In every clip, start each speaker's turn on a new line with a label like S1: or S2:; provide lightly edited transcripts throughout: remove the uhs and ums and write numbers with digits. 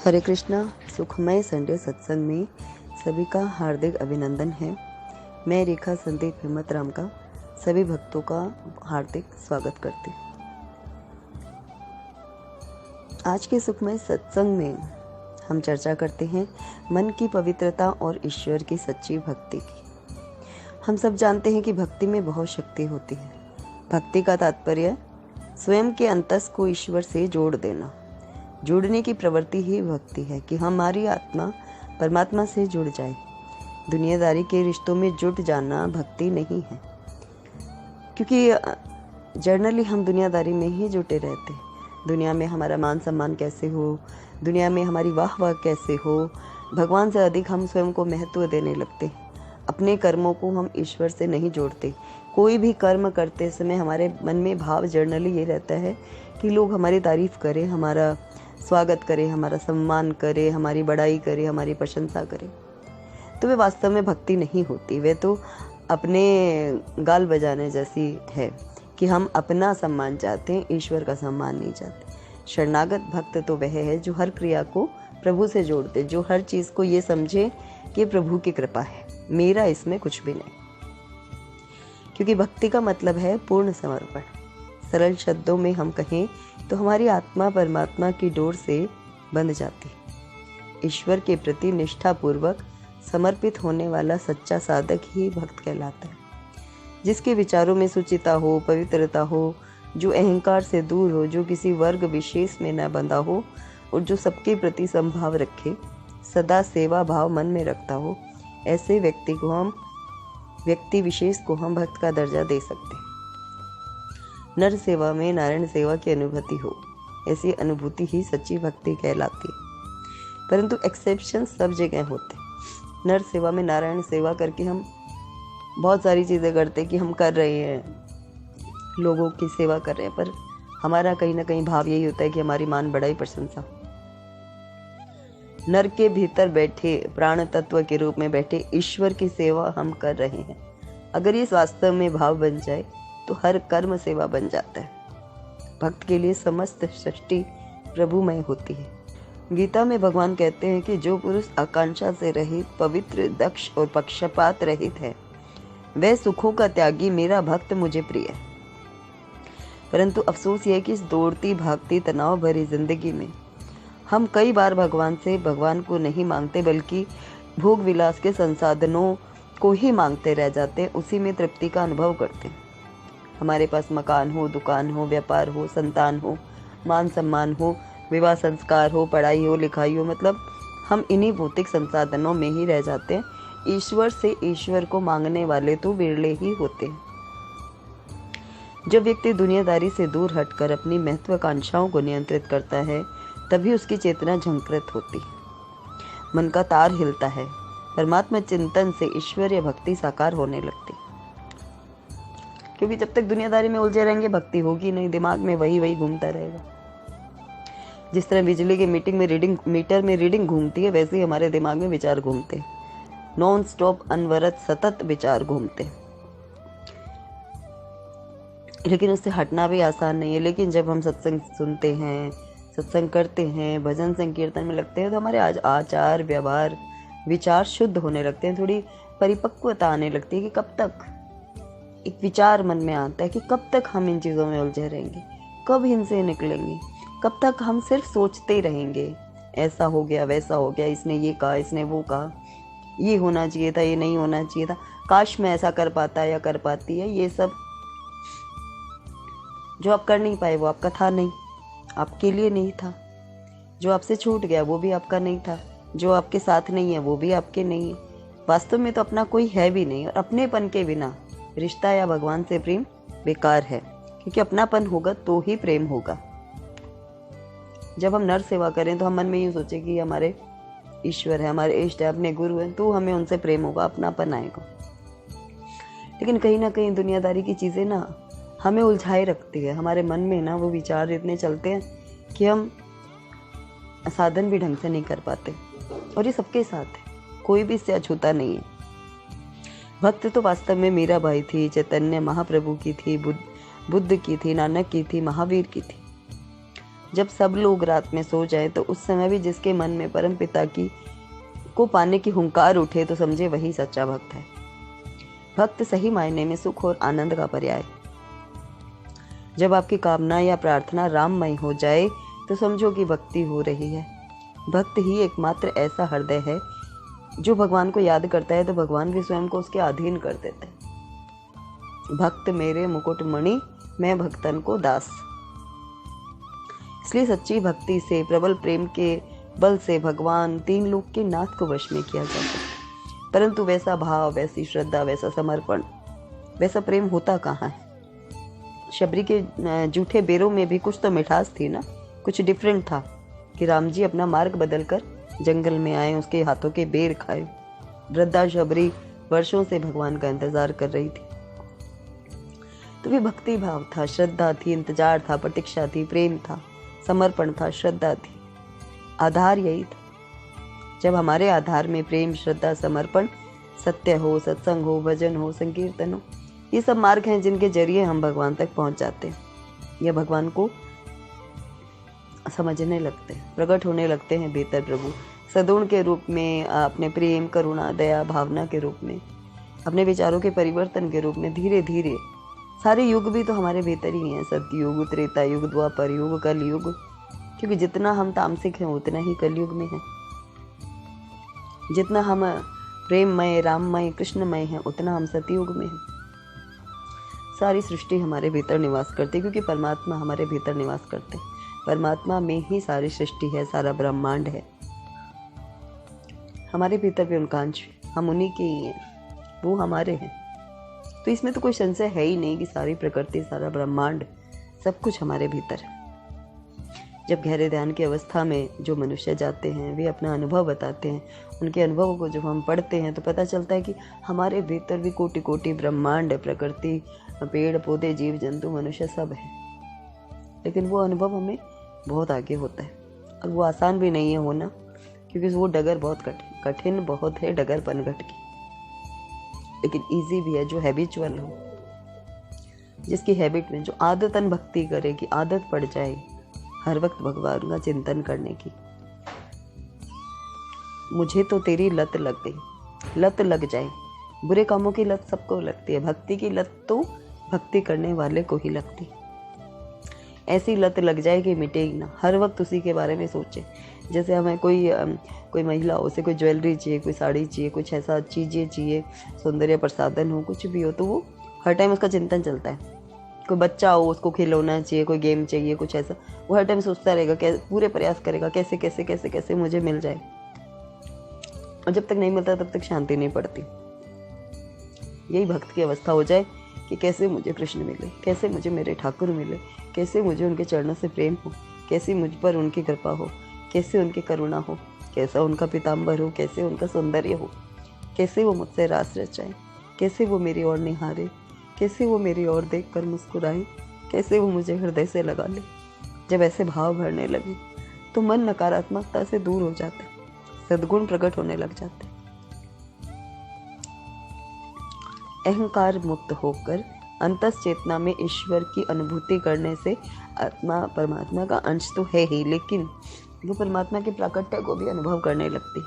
S1: हरे कृष्णा। सुखमय संडे सत्संग में सभी का हार्दिक अभिनंदन है। मैं रेखा संदीप हिम्मत राम का सभी भक्तों का हार्दिक स्वागत करती हूँ। आज के सुखमय सत्संग में हम चर्चा करते हैं मन की पवित्रता और ईश्वर की सच्ची भक्ति की। हम सब जानते हैं कि भक्ति में बहुत शक्ति होती है। भक्ति का तात्पर्य स्वयं के अंतस को ईश्वर से जोड़ देना। जुड़ने की प्रवृत्ति ही भक्ति है कि हमारी आत्मा परमात्मा से जुड़ जाए। दुनियादारी के रिश्तों में जुट जाना भक्ति नहीं है, क्योंकि जर्नली हम दुनियादारी में ही जुटे रहते हैं। दुनिया में हमारा मान सम्मान कैसे हो, दुनिया में हमारी वाह वाह कैसे हो, भगवान से अधिक हम स्वयं को महत्व देने लगते हैं। अपने कर्मों को हम ईश्वर से नहीं जोड़ते। कोई भी कर्म करते समय हमारे मन में भाव जर्नली ये रहता है कि लोग हमारी तारीफ करें, हमारा स्वागत करे, हमारा सम्मान करे, हमारी बड़ाई करे, हमारी प्रशंसा करे। तो वे वास्तव में भक्ति नहीं होती। वे तो अपने गाल बजाने जैसी है कि हम अपना सम्मान चाहते हैं, ईश्वर का सम्मान नहीं चाहते। शरणागत भक्त तो वह है जो हर क्रिया को प्रभु से जोड़ दे, जो हर चीज़ को ये समझे कि प्रभु की कृपा है, मेरा इसमें कुछ भी नहीं। क्योंकि भक्ति का मतलब है पूर्ण समर्पण। सरल शब्दों में हम कहें तो हमारी आत्मा परमात्मा की डोर से बंध जाती है। ईश्वर के प्रति निष्ठापूर्वक समर्पित होने वाला सच्चा साधक ही भक्त कहलाता है। जिसके विचारों में सुचिता हो, पवित्रता हो, जो अहंकार से दूर हो, जो किसी वर्ग विशेष में न बंधा हो और जो सबके प्रति समभाव रखे, सदा सेवा भाव मन में रखता हो, ऐसे व्यक्ति विशेष को हम भक्त का दर्जा दे सकते हैं। नर सेवा में नारायण सेवा की अनुभूति हो, ऐसी अनुभूति ही सच्ची भक्ति कहलाती है। परंतु एक्सेप्शन सब जगह होते हैं। नर सेवा में नारायण सेवा करके हम बहुत सारी चीज़ें करते कि हम कर रहे हैं, लोगों की सेवा कर रहे हैं, पर हमारा कहीं ना कहीं भाव यही होता है कि हमारी मान बड़ाई प्रशंसा। नर के भीतर बैठे, प्राण तत्व के रूप में बैठे ईश्वर की सेवा हम कर रहे हैं। अगर ये वास्तव में भाव बन जाए तो हर कर्म सेवा बन जाता है। भक्त के लिए समस्त सृष्टि प्रभुमय होती है। गीता में भगवान कहते हैं कि जो पुरुष आकांक्षा से रहित, पवित्र, दक्ष और पक्षपात रहित है, वह सुखों का त्यागी, मेरा भक्त मुझे प्रिय है। परंतु अफसोस यह है कि इस दौड़ती भागती तनाव भरी जिंदगी में हम कई बार भगवान को नहीं मांगते, बल्कि भोग विलास के संसाधनों को ही मांगते रह जाते, उसी में तृप्ति का अनुभव करते। हमारे पास मकान हो, दुकान हो, व्यापार हो, संतान हो, मान सम्मान हो, विवाह संस्कार हो, पढ़ाई हो, लिखाई हो, मतलब हम इन्हीं भौतिक संसाधनों में ही रह जाते हैं। ईश्वर से ईश्वर को मांगने वाले तो विरले ही होते हैं। जब व्यक्ति दुनियादारी से दूर हटकर अपनी महत्वाकांक्षाओं को नियंत्रित करता है, तभी उसकी चेतना झंकृत होती है, मन का तार हिलता है, परमात्मा चिंतन से ईश्वरीय भक्ति साकार होने लगती। क्योंकि जब तक दुनियादारी में उलझे रहेंगे भक्ति होगी नहीं, दिमाग में वही घूमता रहेगा। जिस तरह बिजली के मीटर में रीडिंग घूमती है, वैसे ही हमारे दिमाग में विचार घूमते हैं। नॉन स्टॉप अनवरत सतत विचार घूमते हैं। लेकिन उससे हटना भी आसान नहीं है। लेकिन जब हम सत्संग सुनते हैं, सत्संग करते हैं, भजन संकीर्तन में लगते हैं, तो हमारे आचार व्यवहार विचार शुद्ध होने लगते हैं। थोड़ी परिपक्वता आने लगती है कि कब तक, एक विचार मन में आता है कि कब तक हम इन चीज़ों में उलझे रहेंगे, कब इनसे निकलेंगे, कब तक हम सिर्फ सोचते रहेंगे, ऐसा हो गया, वैसा हो गया, इसने ये कहा, इसने वो कहा, ये होना चाहिए था, ये नहीं होना चाहिए था, काश मैं ऐसा कर पाता या कर पाती है। ये सब जो आप कर नहीं पाए वो आपका था नहीं, आपके लिए नहीं था। जो आपसे छूट गया वो भी आपका नहीं था। जो आपके साथ नहीं है वो भी आपके नहीं है। वास्तव में तो अपना कोई है भी नहीं, और अपनेपन के बिना रिश्ता या भगवान से प्रेम बेकार है, क्योंकि अपनापन होगा तो ही प्रेम होगा। जब हम नर सेवा करें तो हम मन में यूँ सोचे कि हमारे ईश्वर है, हमारे इष्ट है, अपने गुरु हैं, तो हमें उनसे प्रेम होगा, अपनापन आएगा। लेकिन कहीं ना कहीं दुनियादारी की चीज़ें ना हमें उलझाए रखती है। हमारे मन में ना वो विचार इतने चलते हैं कि हम साधन भी ढंग से नहीं कर पाते, और ये सबके साथ है, कोई भी इससे अछूता नहीं है। भक्त तो वास्तव में मीरा बाई थी, चैतन्य महाप्रभु की थी, बुद्ध की थी, नानक की थी, महावीर की थी। जब सब लोग रात में सो जाए तो उस समय भी जिसके मन में परम पिता की को पाने की हुंकार उठे तो समझे वही सच्चा भक्त है। भक्त सही मायने में सुख और आनंद का पर्याय। जब आपकी कामना या प्रार्थना राममय हो जाए तो समझो कि भक्ति हो रही है। भक्त ही एकमात्र ऐसा हृदय है जो भगवान को याद करता है तो भगवान भी स्वयं को उसके अधीन कर देते हैं। भक्त मेरे मुकुटमणि, मैं भक्तन को दास। इसलिए सच्ची भक्ति से, प्रबल प्रेम के बल से भगवान तीन लोक के नाथ को वश में किया जा सकता है। परंतु वैसा भाव, वैसी श्रद्धा, वैसा समर्पण, वैसा प्रेम होता कहाँ है। शबरी के जूठे बेरों में भी कुछ तो मिठास थी ना, कुछ डिफरेंट था कि राम जी अपना मार्ग बदलकर जंगल में आए, उसके हाथों के बेर खाए। वृद्धा शबरी वर्षों से भगवान का इंतजार कर रही थी। तो भी भक्ति भाव था, श्रद्धा थी, इंतजार था, प्रतीक्षा थी, प्रेम था, समर्पण था, श्रद्धा थी। आधार यही था। जब हमारे आधार में प्रेम, श्रद्धा, समर्पण, सत्य हो, सत्संग हो, भजन हो, संकीर्तन हो, ये सब मार्ग हैं जिनके जरिए हम भगवान तक पहुंच जाते हैं या भगवान को समझने लगते हैं, प्रकट होने लगते हैं भीतर प्रभु सदुण के रूप में, अपने प्रेम, करुणा, दया, भावना के रूप में, अपने विचारों के परिवर्तन के रूप में। धीरे धीरे सारे युग भी तो हमारे भीतर ही हैं, सतयुग, त्रेता युग, द्वापर युग, कलयुग। क्योंकि जितना हम तामसिक हैं उतना ही कलयुग में है, जितना हम प्रेममय, राममय, कृष्णमय हैं उतना हम सतयुग में हैं। सारी सृष्टि हमारे भीतर निवास करती है क्योंकि परमात्मा हमारे भीतर निवास करते हैं। परमात्मा में ही सारी सृष्टि है, सारा ब्रह्मांड है। हमारे भीतर भी उनका अंश, हम उन्हीं के ही हैं, वो हमारे हैं। तो इसमें तो कोई संशय है ही नहीं कि सारी प्रकृति, सारा ब्रह्मांड, सब कुछ हमारे भीतर है। जब गहरे ध्यान की अवस्था में जो मनुष्य जाते हैं वे अपना अनुभव बताते हैं। उनके अनुभवों को जब हम पढ़ते हैं तो पता चलता है कि हमारे भीतर भी कोटि कोटि ब्रह्मांड, प्रकृति, पेड़ पौधे, जीव जंतु, मनुष्य सब है। लेकिन वो अनुभव हमें बहुत आगे होता है और वो आसान भी नहीं है होना, क्योंकि वो डगर बहुत कठिन बहुत है, डगर पनघट की। लेकिन इजी भी है जो हैबिचुअल हो, जिसकी हैबिट में, जो आदतन भक्ति करे, कि आदत पड़ जाए हर वक्त भगवान का चिंतन करने की। मुझे तो तेरी लत लग गई, लत लग जाए। बुरे कामों की लत सबको लगती है, भक्ति की लत तो भक्ति करने वाले को ही लगती। ऐसी लत लग जाए कि मिटेगी ना, हर वक्त उसी के बारे में सोचे। जैसे हमें कोई महिला हो, उसे कोई ज्वेलरी चाहिए, कोई साड़ी चाहिए, कुछ ऐसा चीज़ें चाहिए, सौंदर्य प्रसाधन हो, कुछ भी हो, तो वो हर टाइम उसका चिंतन चलता है। कोई बच्चा हो, उसको खिलौना चाहिए, कोई गेम चाहिए, कुछ ऐसा, वो हर टाइम सोचता रहेगा, पूरे प्रयास करेगा कैसे कैसे कैसे कैसे मुझे मिल जाए। और जब तक नहीं मिलता तब तक शांति नहीं पड़ती। यही भक्त की अवस्था हो जाए कि कैसे मुझे कृष्ण मिले, कैसे मुझे मेरे ठाकुर मिले, कैसे मुझे उनके चरणों से प्रेम हो, कैसे मुझ पर उनकी कृपा हो, कैसे उनकी करुणा हो, कैसा उनका पीताम्बर हो, कैसे उनका सौंदर्य हो, कैसे वो मुझसे रास रचाए, कैसे वो मेरी ओर निहारे, कैसे वो मेरी ओर देखकर मुस्कुराए, कैसे वो मुझे हृदय से लगा ले। जब ऐसे भाव भरने लगे तो मन नकारात्मकता से दूर हो जाता है, सद्गुण प्रकट होने लग जाते हैं। अहंकार मुक्त होकर अंतस चेतना में ईश्वर की अनुभूति करने से आत्मा परमात्मा का अंश तो है ही, लेकिन वो परमात्मा के प्राकट्य को भी अनुभव करने लगती।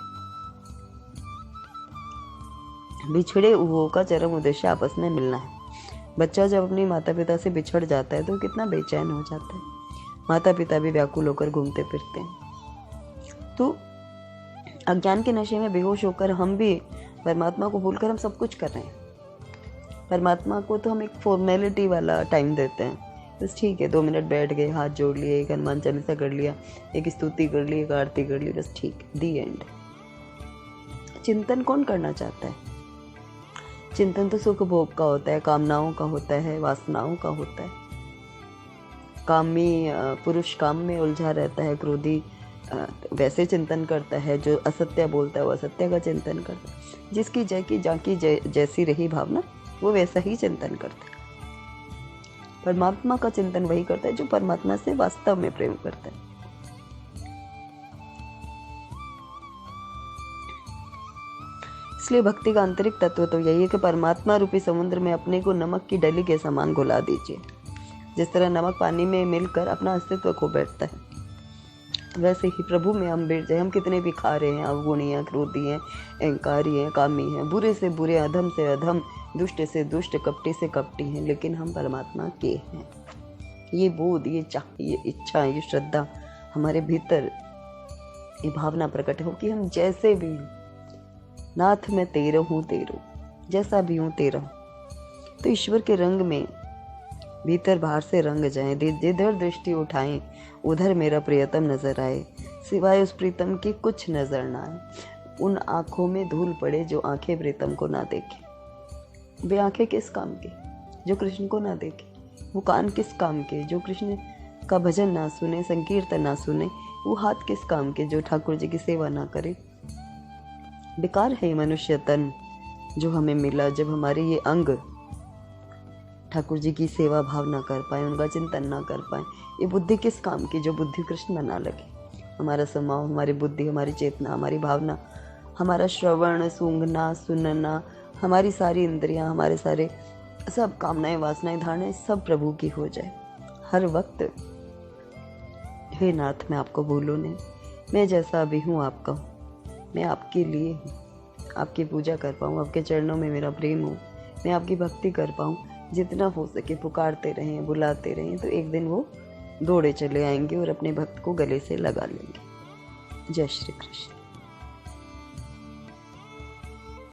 S1: बिछड़े हुओं का चरम उद्देश्य आपस में मिलना है। बच्चा जब अपने माता पिता से बिछड़ जाता है तो कितना बेचैन हो जाता है। माता पिता भी व्याकुल होकर घूमते फिरते हैं। तो अज्ञान के नशे में बेहोश होकर हम भी परमात्मा को भूलकर हम सब कुछ कर रहे हैं। परमात्मा को तो हम एक फॉर्मेलिटी वाला टाइम देते हैं, बस ठीक है 2 मिनट बैठ गए, हाथ जोड़ लिए, एक हनुमान चालीसा कर लिया, एक स्तुति कर ली, एक आरती कर ली, बस ठीक, दी एंड। चिंतन कौन करना चाहता है? चिंतन तो सुख भोग का होता है, कामनाओं का होता है, वासनाओं का होता है। कामी पुरुष काम में उलझा रहता है, क्रोधी वैसे चिंतन करता है, जो असत्य बोलता है वो असत्य का चिंतन करता है। जिसकी जाकी जैसी रही भावना वो वैसा ही चिंतन करता है। परमात्मा का चिंतन वही करता है जो परमात्मा से वास्तव में प्रेम करता है। इसलिए भक्ति का आंतरिक तत्व तो यही है कि परमात्मा रूपी समुद्र में अपने को नमक की डली के समान घुला दीजिए। जिस तरह नमक पानी में मिलकर अपना अस्तित्व खो बैठता है, वैसे ही प्रभु में हम बैठ जाए। हम कितने भी खा रहे हैं, अवगुणी हैं, क्रोधी हैं, अहंकारी हैं, कामी हैं, बुरे से बुरे, अधम से अधम, दुष्ट से दुष्ट, कपटी से कपटी हैं, लेकिन हम परमात्मा के हैं। ये बोध, ये चाह, ये इच्छा, ये श्रद्धा हमारे भीतर, ये भावना प्रकट हो कि हम जैसे भी हूँ, नाथ मैं तेरा हूँ, तेरो, जैसा भी हूँ तेरा हूँ। तो ईश्वर के रंग में भीतर बाहर से रंग जाएं, जिधर दृष्टि उठाएं उधर मेरा प्रियतम नजर आए, सिवाय उस प्रीतम के कुछ नजर ना आए। उन आंखों में धूल पड़े जो आंखें प्रीतम को ना देखें। वे आंखें किस काम के जो कृष्ण को ना देखें? वो कान किस काम के जो कृष्ण का भजन ना सुने, संकीर्तन ना सुने? वो हाथ किस काम के जो ठाकुर जी की सेवा ना करे? बेकार है मनुष्य तन जो हमें मिला, जब हमारे ये अंग ठाकुर जी की सेवा भाव ना कर पाए, उनका चिंतन ना कर पाए। ये बुद्धि किस काम की जो बुद्धि कृष्ण में ना लगे? हमारा स्वभाव, हमारी बुद्धि, हमारी चेतना, हमारी भावना, हमारा श्रवण, सूंघना, सुनना, हमारी सारी इंद्रियां, हमारे सारे सब कामनाएं, वासनाएं, धारणाएं सब प्रभु की हो जाए हर वक्त। हे नाथ, मैं आपको भूलूं नहीं। मैं जैसा अभी हूँ आपका हूँ। मैं आपके लिए हूँ, आपकी पूजा कर पाऊँ, आपके चरणों में मेरा प्रेम हो, मैं आपकी भक्ति कर पाऊँ। जितना हो सके पुकारते रहें, बुलाते रहें, तो एक दिन वो दौड़े चले आएंगे और अपने भक्त को गले से लगा लेंगे। जय श्री कृष्ण।